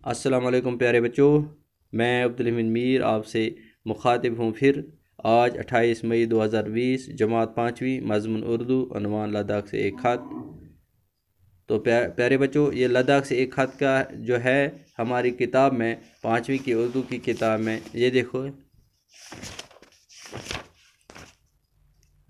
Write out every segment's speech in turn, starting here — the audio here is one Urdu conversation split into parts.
السلام علیکم پیارے بچوں، میں عبدالحمید میر آپ سے مخاطب ہوں پھر آج 28 مئی 2020 جماعت 5ویں مضمون اردو عنوان لداخ سے ایک خط۔ تو پیارے بچوں، یہ لداخ سے ایک خط کا جو ہے ہماری کتاب میں 5ویں کی اردو کی کتاب میں یہ دیکھو،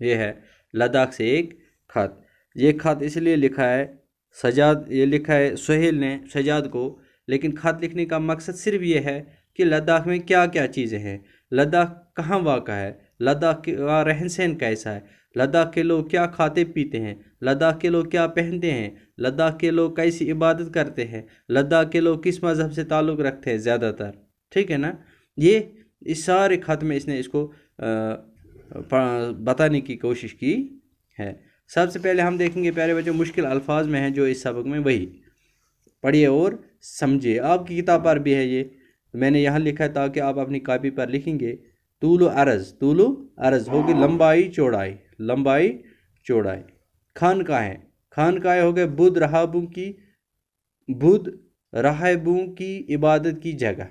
یہ ہے لداخ سے ایک خط۔ یہ خط اس لیے لکھا ہے یہ لکھا ہے سہیل نے سجاد کو، لیکن خط لکھنے کا مقصد صرف یہ ہے کہ لداخ میں کیا کیا چیزیں ہیں، لداخ کہاں واقع ہے، لداخ کا رہن سہن کیسا ہے، لداخ کے لوگ کیا کھاتے پیتے ہیں، لداخ کے لوگ کیا پہنتے ہیں، لداخ کے لوگ کیسی عبادت کرتے ہیں، لداخ کے لوگ کس مذہب سے تعلق رکھتے ہیں زیادہ تر، ٹھیک ہے نا۔ یہ اس سارے خط میں اس نے اس کو بتانے کی کوشش کی ہے۔ سب سے پہلے ہم دیکھیں گے پیارے بچوں، مشکل الفاظ میں ہیں جو اس سبق میں، وہی پڑھیے اور سمجھیے۔ آپ کی کتاب پر بھی ہے یہ، میں نے یہاں لکھا ہے تاکہ آپ اپنی کاپی پر لکھیں گے۔ طول و عرض ہوگی لمبائی چوڑائی۔ خانقاہیں ہو گئے بدھ راہبوں کی عبادت کی جگہ۔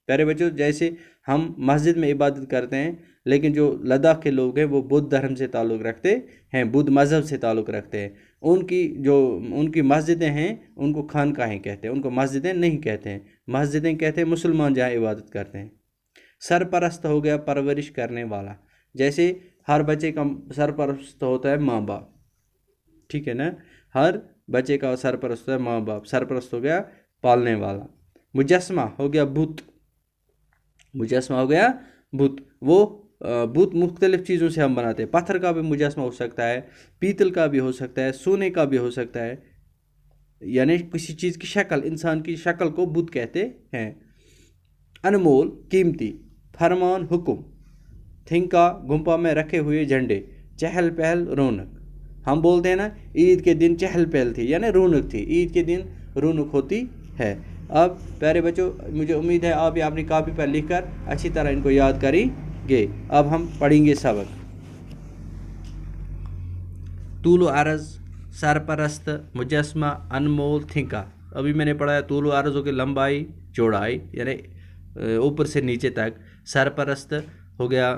پیارے بچوں، جیسے ہم مسجد میں عبادت کرتے ہیں، لیکن جو لداخ کے لوگ ہیں وہ بدھ دھرم سے تعلق رکھتے ہیں، بدھ مذہب سے تعلق رکھتے ہیں۔ ان کی مسجدیں ہیں ان کو خانقاہیں کہتے ہیں، ان کو مسجدیں نہیں کہتے ہیں، مسجدیں کہتے ہیں مسلمان جہاں عبادت کرتے ہیں۔ سرپرست ہو گیا پرورش کرنے والا، جیسے ہر بچے کا سرپرست ہوتا ہے ماں باپ، ٹھیک ہے نا، ہر بچے کا سرپرست ہوتا ہے ماں باپ، سرپرست ہو گیا پالنے والا۔ مجسمہ ہو گیا بت، وہ بت مختلف چیزوں سے ہم بناتے ہیں، پتھر کا بھی مجسمہ ہو سکتا ہے، پیتل کا بھی ہو سکتا ہے، سونے کا بھی ہو سکتا ہے، یعنی کسی چیز کی شکل، انسان کی شکل کو بت کہتے ہیں۔ انمول قیمتی، فرمان حکم، تھنکا گمپا میں رکھے ہوئے جھنڈے، چہل پہل رونق۔ ہم بولتے ہیں نا عید کے دن چہل پہل تھی، یعنی رونق تھی، عید کے دن رونق ہوتی ہے۔ اب پیارے بچوں، مجھے امید ہے آپ یہ اپنی کاپی پر لکھ کر اچھی طرح ان کو یاد کریں گے۔ اب ہم پڑھیں گے سبق۔ طول و عرض، سرپرست، مجسمہ، انمول، تھنکا۔ ابھی میں نے پڑھا ہے طول و عرض ہو گیا لمبائی چوڑائی، یعنی اوپر سے نیچے تک۔ سرپرست ہو گیا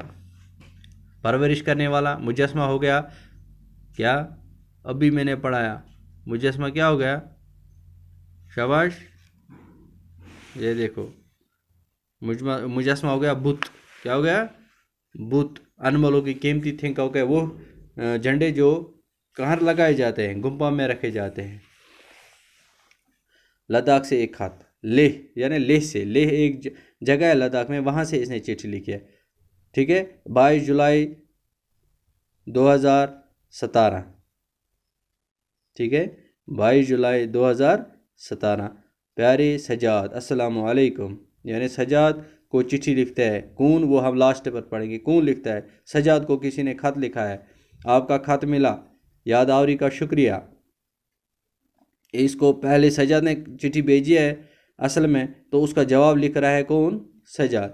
پرورش کرنے والا، مجسمہ ہو گیا کیا، ابھی میں نے پڑھایا مجسمہ کیا ہو گیا، شاباش، یہ دیکھو مجسمہ ہو گیا بت، کیا ہو گیا بت۔ انمول ہو گئی قیمتی، تھنکا ہو گیا وہ جھنڈے جو کہاں لگائے جاتے ہیں، گمپا میں رکھے جاتے ہیں۔ لداخ سے ایک خط، لیہ یعنی لیہ ایک جگہ ہے لداخ میں، وہاں سے اس نے چٹھی لکھی ہے، ٹھیک ہے۔ 22 جولائی 2017، ٹھیک ہے، 22 جولائی 2017۔ پیارے سجاد، السلام علیکم، یعنی سجاد کو چٹھی لکھتا ہے، کون، وہ ہم لاسٹ پر پڑھیں گے، کون لکھتا ہے، سجاد کو کسی نے خط لکھا ہے، آپ کا خط ملا، یاد آوری کا شکریہ۔ اس کو پہلے سجاد نے چٹھی بھیجی ہے اصل میں، تو اس کا جواب لکھ رہا ہے کون، سجاد۔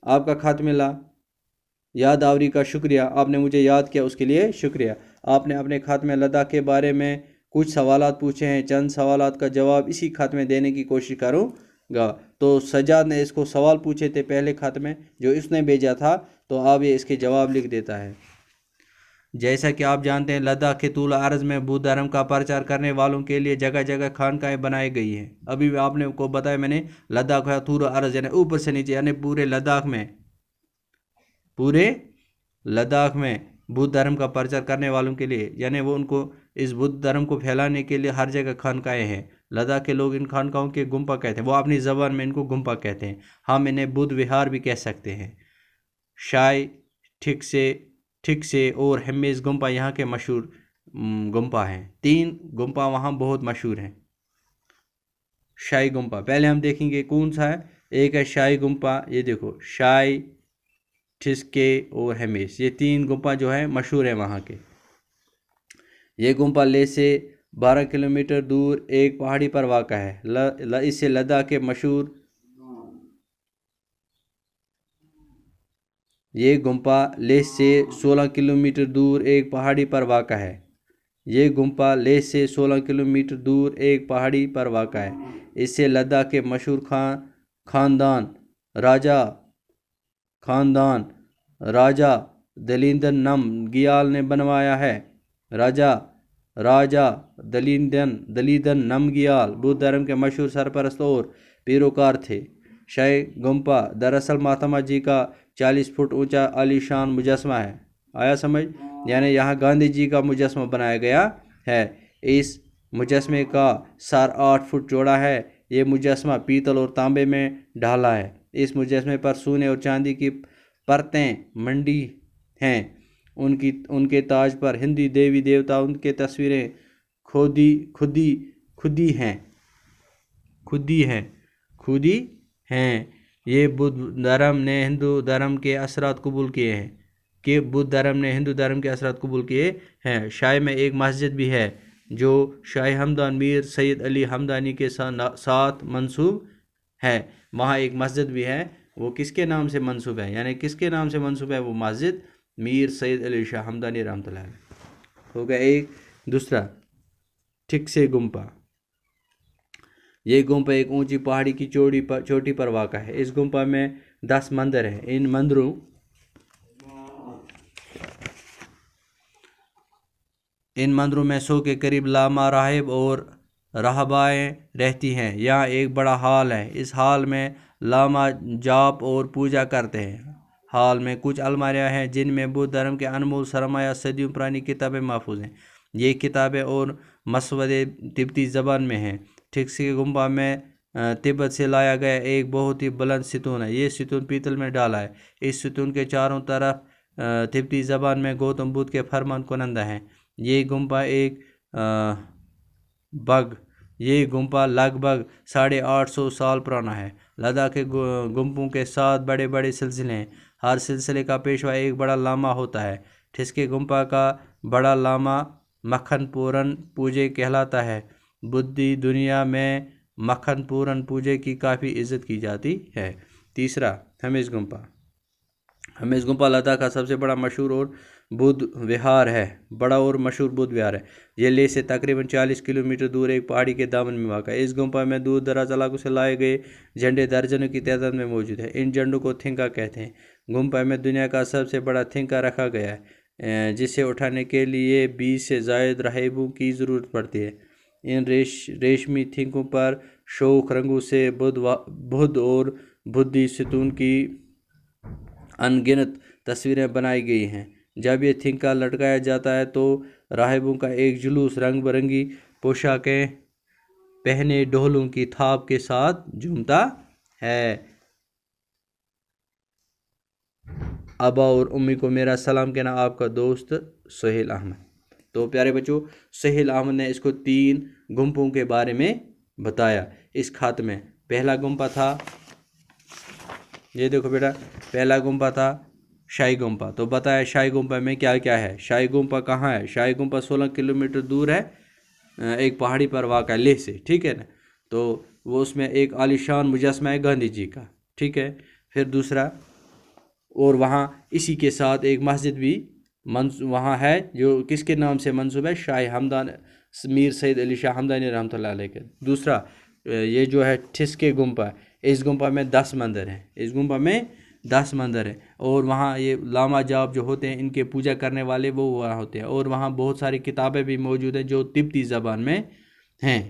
آپ کا خط ملا، یاد آوری کا شکریہ، آپ نے مجھے یاد کیا اس کے لیے شکریہ۔ آپ نے اپنے خط میں لداخ کے بارے میں کچھ سوالات پوچھے ہیں، چند سوالات کا جواب اسی خط میں دینے کی کوشش کروں گا۔ تو سجاد نے اس کو سوال پوچھے تھے پہلے خط میں جو اس نے بھیجا تھا، تو اب یہ اس کے جواب لکھ دیتا ہے۔ جیسا کہ آپ جانتے ہیں لداخ کے طول عرض میں بدھ دھرم کا پرچار کرنے والوں کے لیے جگہ جگہ خانقاہیں بنائی گئی ہیں۔ ابھی آپ نے کو بتایا میں نے، لداخ ہے طول عرض یعنی اوپر سے نیچے، یعنی پورے لداخ میں بدھ دھرم کا پرچار کرنے والوں کے لیے، یعنی وہ ان کو اس بدھ دھرم کو پھیلانے کے لیے ہر جگہ خانقاہیں ہیں۔ لداخ کے لوگ ان خانقاہوں کے گمپا کہتے ہیں، وہ اپنی زبان میں ان کو گمپا کہتے ہیں، ہم انہیں بدھ وہار بھی کہہ سکتے ہیں۔ شائی، ٹھک سے اور ہمیز گمپا یہاں کے مشہور گمپا ہیں، 3 گمپا وہاں بہت مشہور ہیں۔ شائی گمپا پہلے ہم دیکھیں گے کون سا ہے، ایک ہے شائی گمپا، یہ دیکھو شائی، ٹھسکے اور ہمیز، یہ 3 گمپا جو ہیں مشہور ہیں وہاں کے۔ یہ گمپا لیہ سے 12 کلومیٹر دور ایک پہاڑی پر واقع ہے، اس سے لداخ کے مشہور یہ گمپا لیہ سے 16 کلومیٹر دور ایک پہاڑی پر واقع ہے، یہ گمپا لیہ سے 16 کلومیٹر دور ایک پہاڑی پر واقع ہے۔ اس سے لداخ کے مشہور خاندان راجا دلیندن نمگیال نے بنوایا ہے۔ راجا دلیندن نمگیال بدھ دھرم کے مشہور سرپرست اور پیروکار تھے۔ شاہی گمپا دراصل مہاتما جی کا 40 فٹ اونچا عالی شان مجسمہ ہے۔ آیا سمجھ؟ یعنی یہاں گاندھی جی کا مجسمہ بنایا گیا ہے۔ اس مجسمے کا سر 8 فٹ چوڑا ہے۔ یہ مجسمہ پیتل اور تانبے میں ڈھالا ہے۔ اس مجسمے پر سونے اور چاندی کی پرتیں منڈی ہیں۔ ان کے تاج پر ہندی دیوی دیوتاؤں کی تصویریں کھدی ہیں۔ یہ بدھ دھرم نے ہندو دھرم کے اثرات قبول کیے ہیں۔ شاہی میں ایک مسجد بھی ہے جو شاہی ہمدان میر سید علی ہمدانی کے ساتھ منسوب ہے۔ وہاں ایک مسجد بھی ہے، وہ کس کے نام سے منسوب ہے؟ یعنی کس کے نام سے منسوب ہے وہ مسجد؟ میر سید علی شاہ ہمدانی رحمۃ اللہ علیہ۔ ہو گیا ایک۔ دوسرا ٹھکسے گمپا۔ یہ گمپا ایک اونچی پہاڑی کی چوٹی پر واقع ہے۔ اس گمپا میں 10 مندر ہیں۔ ان مندروں میں 100 کے قریب لاما راہب اور راہبائیں رہتی ہیں۔ یہاں ایک بڑا ہال ہے۔ اس ہال میں لاما جاپ اور پوجا کرتے ہیں۔ ہال میں کچھ الماریاں ہیں جن میں بدھ دھرم کے انمول سرمایہ صدیوں پرانی کتابیں محفوظ ہیں۔ یہ کتابیں اور مسودے تبتی زبان میں ہیں۔ ٹھکسے گمپا میں تبت سے لایا گیا ایک بہت ہی بلند ستون ہے۔ یہ ستون پیتل میں ڈالا ہے۔ اس ستون کے چاروں طرف تبتی زبان میں گوتم بدھ کے فرمان کنندہ ہیں۔ یہ گمپا لگ بھگ 850 سال پرانا ہے۔ لداخ کے گمپوں کے 7 بڑے بڑے سلسلے ہیں۔ ہر سلسلے کا پیشوا ایک بڑا لاما ہوتا ہے۔ ٹھسکے گمپا کا بڑا لاما مکھن پورن پوجے کہلاتا ہے۔ بدھی دنیا میں مکھن پورن پوجے کی کافی عزت کی جاتی ہے۔ تیسرا ہمیش گمپا لداخ کا سب سے بڑا مشہور اور بدھ وہار ہے۔ یہ لیہ سے تقریباً 40 کلومیٹر دور ایک پہاڑی کے دامن میں واقع ہے۔ اس گمپا میں دور دراز علاقوں سے لائے گئے جھنڈے درجنوں کی تعداد میں موجود ہیں۔ ان جھنڈوں کو تھنکا کہتے ہیں۔ گمپا میں دنیا کا سب سے بڑا تھنکا رکھا گیا ہے، جسے اٹھانے کے لیے 20 سے زائد راہبوں کی ضرورت پڑتی ہے۔ ان ریشمی تھنکوں پر شوخ رنگوں سے بدھ اور بدھی ستون کی انگنت تصویریں بنائی گئی ہیں۔ جب یہ تھنکا لٹکایا جاتا ہے تو راہبوں کا ایک جلوس رنگ برنگی پوشاکیں پہنے ڈھولوں کی تھاپ کے ساتھ جھومتا ہے۔ ابا اور امی کو میرا سلام کہنا، آپ کا دوست سہیل احمد۔ تو پیارے بچوں، سہیل احمد نے اس کو 3 گمپوں کے بارے میں بتایا اس خط میں۔ پہلا گمپا تھا، یہ دیکھو بیٹا، پہلا گمپا تھا شاہی گمپا۔ تو بتایا شاہی گمپا میں کیا کیا ہے۔ شاہی گمپا کہاں ہے؟ شاہی گمپا 16 کلومیٹر دور ہے، ایک پہاڑی پر واقع ہے، لیہ سے، ٹھیک ہے نا۔ تو وہ اس میں ایک عالی شان مجسمہ ہے گاندھی جی کا، ٹھیک ہے۔ پھر دوسرا، اور وہاں اسی کے ساتھ ایک مسجد بھی وہاں ہے جو کس کے نام سے منسوب ہے؟ شاہی ہمدان میر سید علی شاہ ہمدانی رحمۃ اللہ علیہ کے۔ دوسرا یہ جو ہے ٹھسکے گمپا، اس گمپا میں 10 مندر ہیں، اور وہاں یہ لاما جاپ جو ہوتے ہیں، ان کے پوجا کرنے والے وہ وہاں ہوتے ہیں، اور وہاں بہت ساری کتابیں بھی موجود ہیں جو تبتی زبان میں ہیں،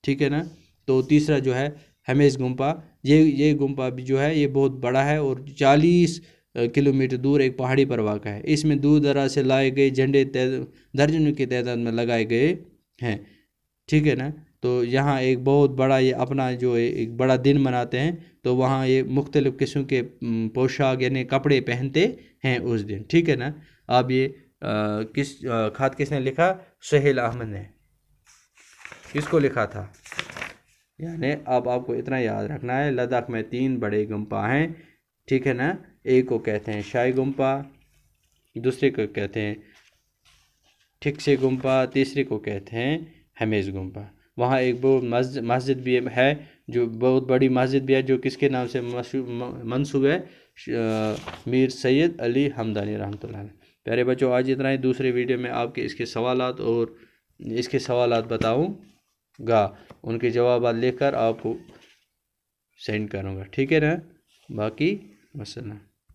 ٹھیک ہے نا۔ تو تیسرا جو ہے ہمیش گمپا، یہ گمپا بھی جو ہے یہ بہت بڑا ہے اور 40 کلومیٹر دور ایک پہاڑی پر واقع ہے۔ اس میں دور دراز سے لائے گئے جھنڈے درجنوں کی تعداد میں لگائے گئے ہیں، ٹھیک ہے نا۔ تو یہاں ایک بہت بڑا یہ اپنا جو ایک بڑا دن مناتے ہیں، تو وہاں یہ مختلف قسم کے پوشاک یعنی کپڑے پہنتے ہیں اس دن، ٹھیک ہے نا۔ اب یہ خط کس نے لکھا؟ سہیل احمد نے۔ کس کو لکھا تھا؟ یعنی اب آپ کو اتنا یاد رکھنا ہے، لداخ میں 3 بڑے گمپا ہیں، ٹھیک ہے نا۔ ایک کو کہتے ہیں شاہی گمپا، دوسرے کو کہتے ہیں ٹھکسے گمپا، تیسرے کو کہتے ہیں ہمیش گمپا۔ وہاں ایک بہت مسجد بھی ہے، جو بہت بڑی مسجد بھی ہے، جو کس کے نام سے منسوب ہے؟ میر سید علی ہمدانی رحمۃ اللہ علیہ۔ پیارے بچوں، آج اتنا ہی۔ دوسرے ویڈیو میں آپ کے اس کے سوالات بتاؤں گا. ان کے جوابات لے کر آپ کو سینڈ کروں گا. ٹھیک ہے نا؟ باقی وسلام.